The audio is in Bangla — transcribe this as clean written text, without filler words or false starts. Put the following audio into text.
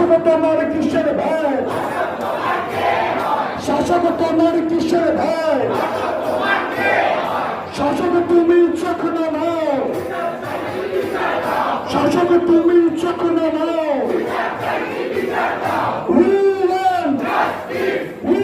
শাসক তোমার কিসের ভয়? শাসক তোমার কিসের ভয়? শাসক তুমি চোখ নামাও, শাসক তুমি চোখ নামাও। We want justice.